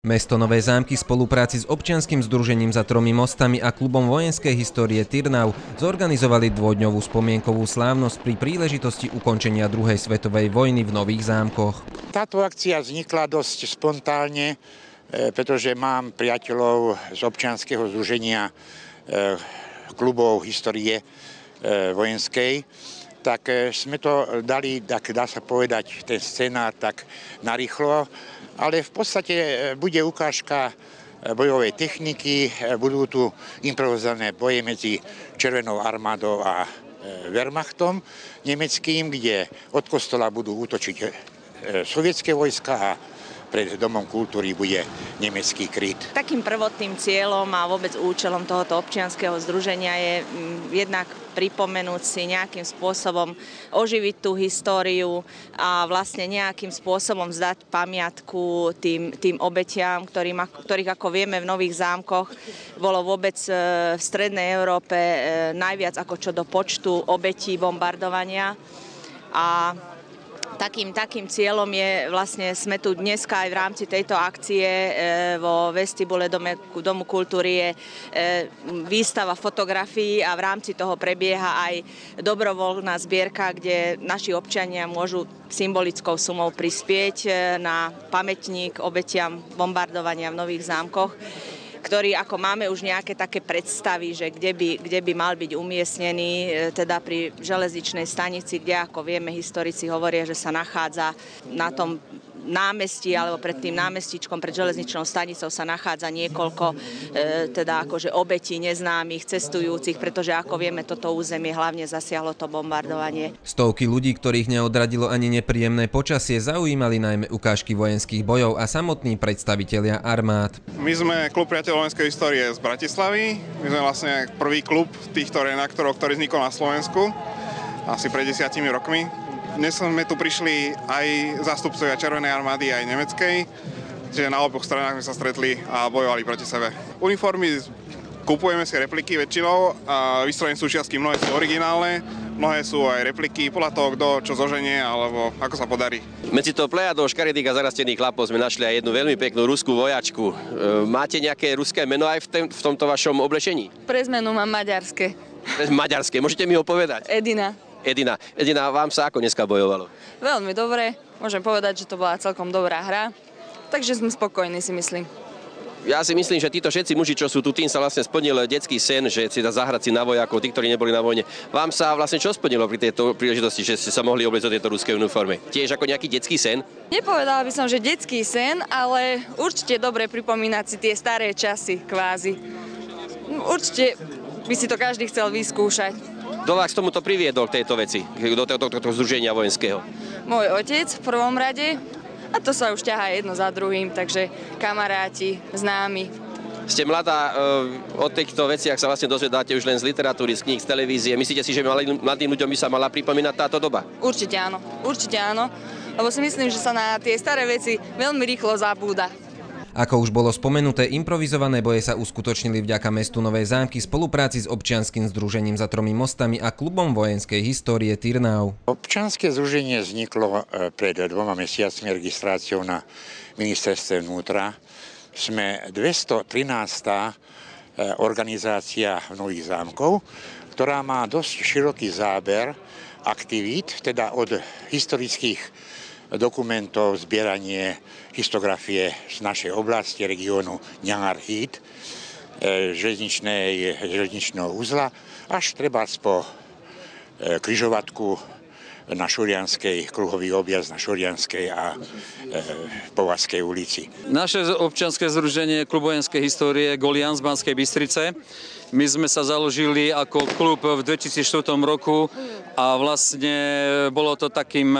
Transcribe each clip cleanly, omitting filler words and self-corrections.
Mesto Nové Zámky v spolupráci s občianskym združením Za tromi mostami a klubom vojenskej histórie Tyrnau zorganizovali dvojdňovú spomienkovú slávnosť pri príležitosti ukončenia druhej svetovej vojny v Nových Zámkoch. Táto akcia vznikla dosť spontánne, pretože mám priateľov z občianskeho združenia klubov histórie vojenskej, tak sme to dali, tak dá sa povedať, ten scenár tak narýchlo, ale v podstate bude ukážka bojovej techniky, budú tu improvizované boje medzi Červenou armádou a Wehrmachtom nemeckým, kde od kostola budú útočiť sovietské vojska a pred Domom kultúry bude nemecký kryt. Takým prvotným cieľom a vôbec účelom tohoto občianskeho združenia je jednak pripomenúť si nejakým spôsobom, oživiť tú históriu a vlastne nejakým spôsobom vzdať pamiatku tým obetiam, ktorých, ako vieme, v Nových Zámkoch bolo vôbec v strednej Európe najviac ako čo do počtu obetí bombardovania. A takým cieľom je, vlastne sme tu dneska aj v rámci tejto akcie vo vestibule Domu kultúry je výstava fotografií a v rámci toho prebieha aj dobrovoľná zbierka, kde naši občania môžu symbolickou sumou prispieť na pamätník obetiam bombardovania v Nových Zámkoch, ktorý, ako máme už nejaké také predstavy, že kde by mal byť umiestnený, teda pri železničnej stanici, kde, ako vieme, historici hovoria, že sa nachádza na tom námestí, alebo pred tým námestičkom, pred železničnou stanicou sa nachádza niekoľko teda akože obetí neznámych cestujúcich, pretože, ako vieme, toto územie hlavne zasiahlo to bombardovanie. Stovky ľudí, ktorých neodradilo ani nepríjemné počasie, zaujímali najmä ukážky vojenských bojov a samotní predstavitelia armád. My sme klub priateľov vojenskej histórie z Bratislavy. My sme vlastne prvý klub týchto reenaktorov, ktorý vznikol na Slovensku asi pred 10 rokmi. Dnes sme tu prišli aj zástupcovia Červenej armády, aj nemeckej, čiže na oboch stranách sme sa stretli a bojovali proti sebe. Uniformy kupujeme si repliky väčšinou a výstrojné súčiastky mnohé sú originálne, mnohé sú aj repliky, podľa toho, kto čo zoženie alebo ako sa podarí. Medzi to plejadou škaredých a zarastených chlapov sme našli aj jednu veľmi peknú ruskú vojačku. Máte nejaké ruské meno aj v tomto vašom oblečení? Pre zmenu mám maďarské. Maďarské, môžete mi ho povedať? Edina, vám sa ako dneska bojovalo? Veľmi dobre, môžem povedať, že to bola celkom dobrá hra, takže sme spokojní, si myslím. Ja si myslím, že títo všetci muži, čo sú tu, tým sa vlastne splnil detský sen, že si dá zahrať si na vojakov, tí, ktorí neboli na vojne. Vám sa vlastne čo splnilo pri tejto príležitosti, že ste sa mohli obliecť do tejto ruskej uniformy? Tiež ako nejaký detský sen? Nepovedala by som, že detský sen, ale určite dobre pripomínať si tie staré časy, kvázi. Určite by si to každý chcel vyskúšať. Kto vás k tomuto priviedol k tejto veci, do tohto združenia vojenského? Môj otec v prvom rade a to sa už ťahá jedno za druhým, takže kamaráti, známi. Ste mladá, o týchto veciach sa vlastne dozvedáte už len z literatúry, z kníh, z televízie. Myslíte si, že mladým ľuďom by sa mala pripomínať táto doba? Určite áno, lebo si myslím, že sa na tie staré veci veľmi rýchlo zabúda. Ako už bolo spomenuté, improvizované boje sa uskutočnili vďaka mestu Nové Zámky v spolupráci s občianskym združením Za tromi mostami a klubom vojenskej histórie Tyrnau. Občianske združenie vzniklo pred 2 mesiacmi registráciou na ministerstve vnútra. Sme 213. organizácia Nových Zámkov, ktorá má dosť široký záber aktivít, teda od historických dokumentov, zbieranie histografie z našej oblasti, regiónu Ňangar-Híd, železničného uzla, až trebárs po križovatku na Šurianskej, kruhový objazd na Šurianskej a Povazskej ulici. Naše občianske združenie Klub vojenskej histórie Golian z Banskej Bystrice. My sme sa založili ako klub v 2004 roku a vlastne bolo to takým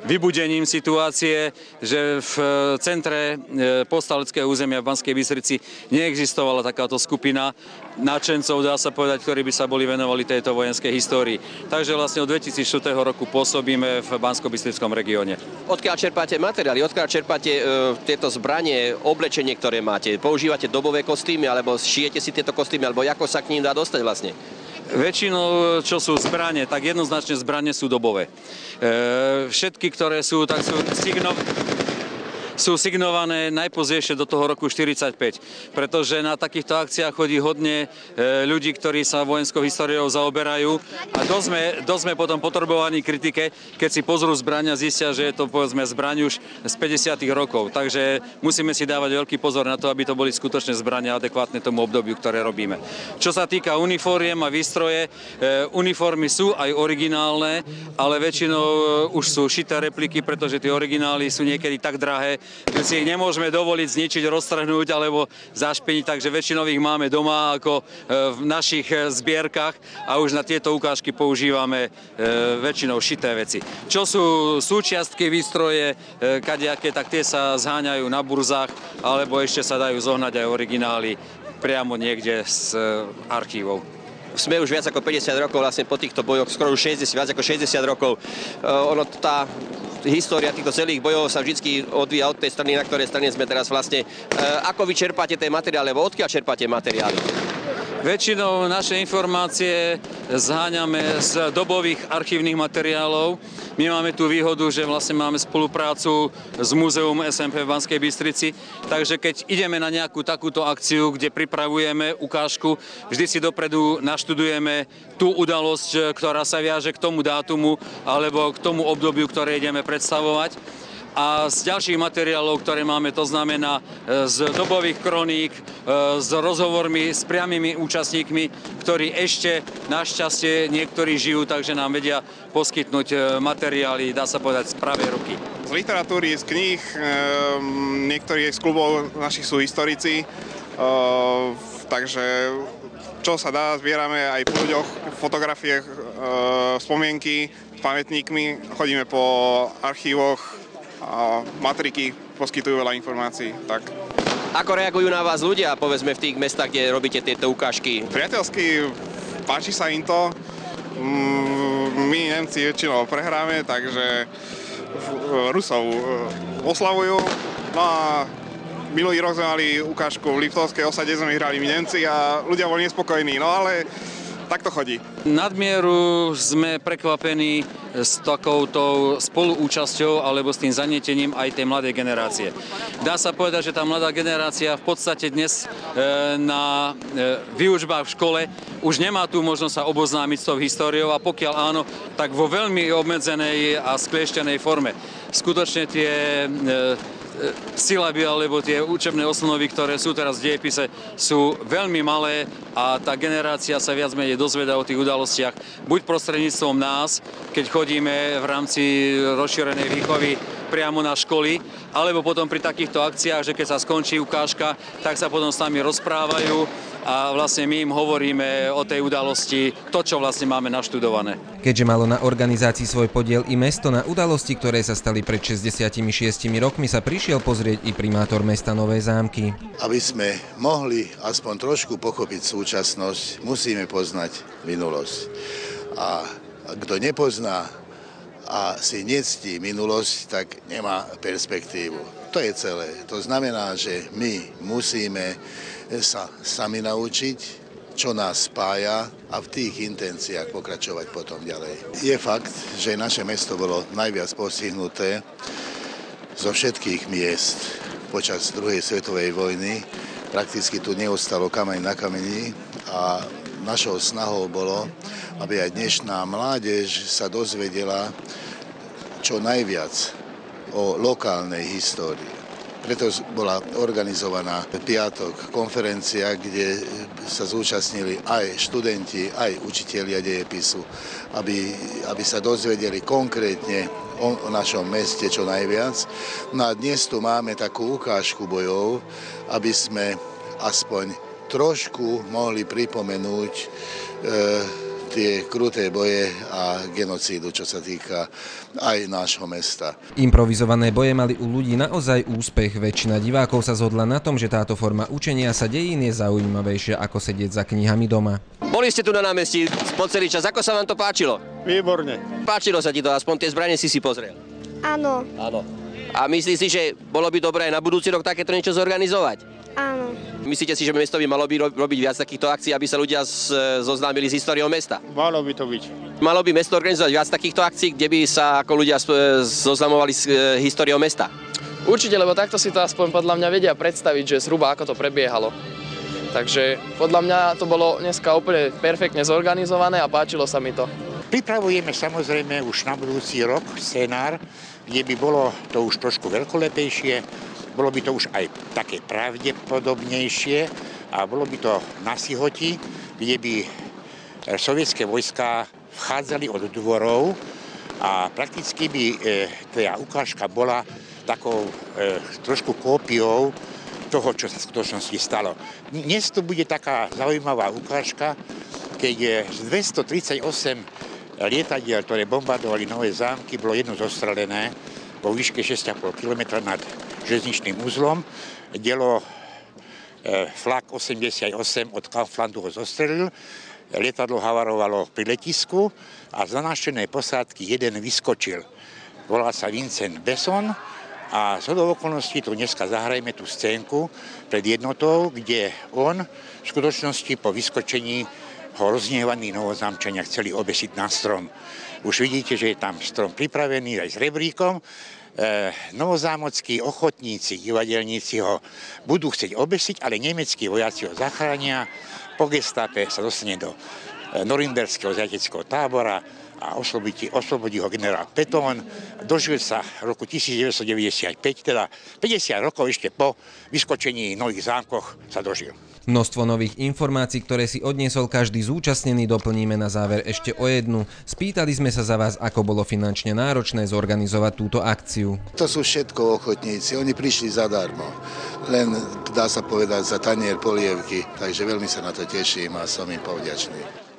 vybudením situácie, že v centre povstaleckého územia v Banskej Bystrici neexistovala takáto skupina nadšencov, dá sa povedať, ktorí by sa boli venovali tejto vojenskej histórii. Takže vlastne od 2004 roku pôsobíme v Banskobystrickom regióne. Odkiaľ čerpáte materiály, odkiaľ čerpáte tieto zbranie, oblečenie, ktoré máte? Používate dobové kostýmy alebo šijete si tieto kostýmy, alebo ako sa k ním dá dostať vlastne? Väčšinou, čo sú zbrane, tak jednoznačne zbrane sú dobové. Všetky, ktoré sú, tak sú sú signované najpozdejšie do toho roku 45, pretože na takýchto akciách chodí hodne ľudí, ktorí sa vojenskou históriou zaoberajú a dosť sme potom potrebovaní kritike, keď si pozrú zbraň a zistia, že je to povedzme zbraň už z 50. rokov. Takže musíme si dávať veľký pozor na to, aby to boli skutočné zbrane adekvátne tomu obdobiu, ktoré robíme. Čo sa týka uniformiem a výstroje, uniformy sú aj originálne, ale väčšinou už sú šité repliky, pretože tie originály sú niekedy tak drahé, že si ich nemôžeme dovoliť zničiť, roztrhnúť alebo zašpiniť, takže väčšinou ich máme doma ako v našich zbierkach a už na tieto ukážky používame väčšinou šité veci. Čo sú súčiastky, výstroje, kadejaké, tak tie sa zháňajú na burzách, alebo ešte sa dajú zohnať aj originály priamo niekde z archívov. Sme už viac ako 50 rokov vlastne po týchto bojoch, skoro už 60, viac ako 60 rokov. Tá história týchto celých bojov sa vždy odvíja od tej strany, na ktorej strane sme teraz vlastne. Ako vy čerpáte tie materiály, alebo odkiaľ čerpáte materiály? Väčšinou naše informácie zháňame z dobových archívnych materiálov. My máme tú výhodu, že vlastne máme spoluprácu s Múzeum SMP v Banskej Bystrici, takže keď ideme na nejakú takúto akciu, kde pripravujeme ukážku, vždy si dopredu naštudujeme tú udalosť, ktorá sa viaže k tomu dátumu alebo k tomu obdobiu, ktoré ideme predstavovať. A z ďalších materiálov, ktoré máme, to znamená z dobových kroník, s rozhovormi s priamými účastníkmi, ktorí ešte našťastie niektorí žijú, takže nám vedia poskytnúť materiály, dá sa povedať, z pravej ruky. Z literatúry, z kníh, niektorí z klubov našich sú historici, takže čo sa dá, zbierame aj po ľuďoch, fotografie, spomienky, pamätníkmi, chodíme po archívoch, a matriky poskytujú veľa informácií. Tak. Ako reagujú na vás ľudia, povedzme, v tých mestách, kde robíte tieto ukážky? Priateľsky, páči sa im to. My Nemci väčšinou prehráme, takže Rusov oslavujú. No a minulý rok sme mali ukážku v Liptovskej osade, sme hrali my Nemci a ľudia boli nespokojní, no ale tak to chodí. Nadmieru sme prekvapení s takouto spoluúčasťou alebo s tým zanietením aj tej mladej generácie. Dá sa povedať, že tá mladá generácia v podstate dnes na výučbách v škole už nemá tú možnosť sa oboznámiť s tou históriou a pokiaľ áno, tak vo veľmi obmedzenej a sklieštenej forme. Skutočne tie silaby alebo tie učebné osnovy, ktoré sú teraz v dejepise, sú veľmi malé a tá generácia sa viac menej dozvedá o tých udalostiach buď prostredníctvom nás, keď chodíme v rámci rozšírenej výchovy priamo na školy, alebo potom pri takýchto akciách, že keď sa skončí ukážka, tak sa potom s nami rozprávajú a vlastne my im hovoríme o tej udalosti, to, čo vlastne máme naštudované. Keďže malo na organizácii svoj podiel i mesto, na udalosti, ktoré sa stali pred 66 rokmi, sa prišiel pozrieť i primátor mesta Nové Zámky. Aby sme mohli aspoň trošku pochopiť súčasnosť, musíme poznať minulosť. A kto nepozná a si nectí minulosť, tak nemá perspektívu. To je celé. To znamená, že my musíme sa sami naučiť, čo nás spája a v tých intenciách pokračovať potom ďalej. Je fakt, že naše mesto bolo najviac postihnuté zo všetkých miest počas druhej svetovej vojny. Prakticky tu neostalo kameň na kameni a našou snahou bolo, aby aj dnešná mládež sa dozvedela čo najviac o lokálnej histórii. Preto bola organizovaná piatok konferencia, kde sa zúčastnili aj študenti, aj učitelia dejepisu, aby sa dozvedeli konkrétne o našom meste čo najviac. No a dnes tu máme takú ukážku bojov, aby sme aspoň trošku mohli pripomenúť tie kruté boje a genocídu, čo sa týka aj nášho mesta. Improvizované boje mali u ľudí naozaj úspech. Väčšina divákov sa zhodla na tom, že táto forma učenia sa dejín je zaujímavejšia ako sedieť za knihami doma. Boli ste tu na námestí po celý čas. Ako sa vám to páčilo? Výborne. Páčilo sa ti to, aspoň tie zbrane si pozrel? Áno. Áno. A myslíš si, že bolo by dobré aj na budúci rok takéto niečo zorganizovať? Áno. Myslíte si, že mesto by malo robiť viac takýchto akcií, aby sa ľudia zoznámili s históriou mesta? Malo by to byť. Malo by mesto organizovať viac takýchto akcií, kde by sa ako ľudia zoznamovali s históriou mesta? Určite, lebo takto si to aspoň podľa mňa vedia predstaviť, že zhruba ako to prebiehalo. Takže podľa mňa to bolo dneska úplne perfektne zorganizované a páčilo sa mi to. Pripravujeme samozrejme už na budúci rok scénár, kde by bolo to už trošku veľkolepejšie, bolo by to už aj také pravdepodobnejšie a bolo by to na Sihoti, kde by sovietské vojská vchádzali od dvorov a prakticky by tá ukážka bola takou trošku kópiou toho, čo sa v skutočnosti stalo. Dnes to bude taká zaujímavá ukážka, keď z 238 lietadiel, ktoré bombardovali Nové Zámky, bolo jedno zostrelené vo výške 6,5 km nad železničným uzlom. Dielo Flak 88 od Kauflandu ho zostrelil, lietadlo havarovalo pri letisku a z nanáštenej posádky jeden vyskočil. Volá sa Vincent Besson a zhodou okolností tu dneska zahrajeme tú scénku pred jednotou, kde on v skutočnosti po vyskočení ho rozhnevaní Novozámčania chceli obesiť na strom. Už vidíte, že je tam strom pripravený aj s rebríkom. Novozámockí ochotníci, divadelníci ho budú chcieť obesiť, ale nemeckí vojaci ho zachránia. Po gestape sa dostane do norimberského zajateckého tábora a oslobodí ho generál Peton. Dožil sa v roku 1995, teda 50 rokov ešte po vyskočení v Nových Zámkoch sa dožil. Množstvo nových informácií, ktoré si odniesol každý zúčastnený, doplníme na záver ešte o jednu. Spýtali sme sa za vás, ako bolo finančne náročné zorganizovať túto akciu. To sú všetko ochotníci, oni prišli zadarmo. Len, dá sa povedať, za tanier polievky, takže veľmi sa na to teším a som im povďačný.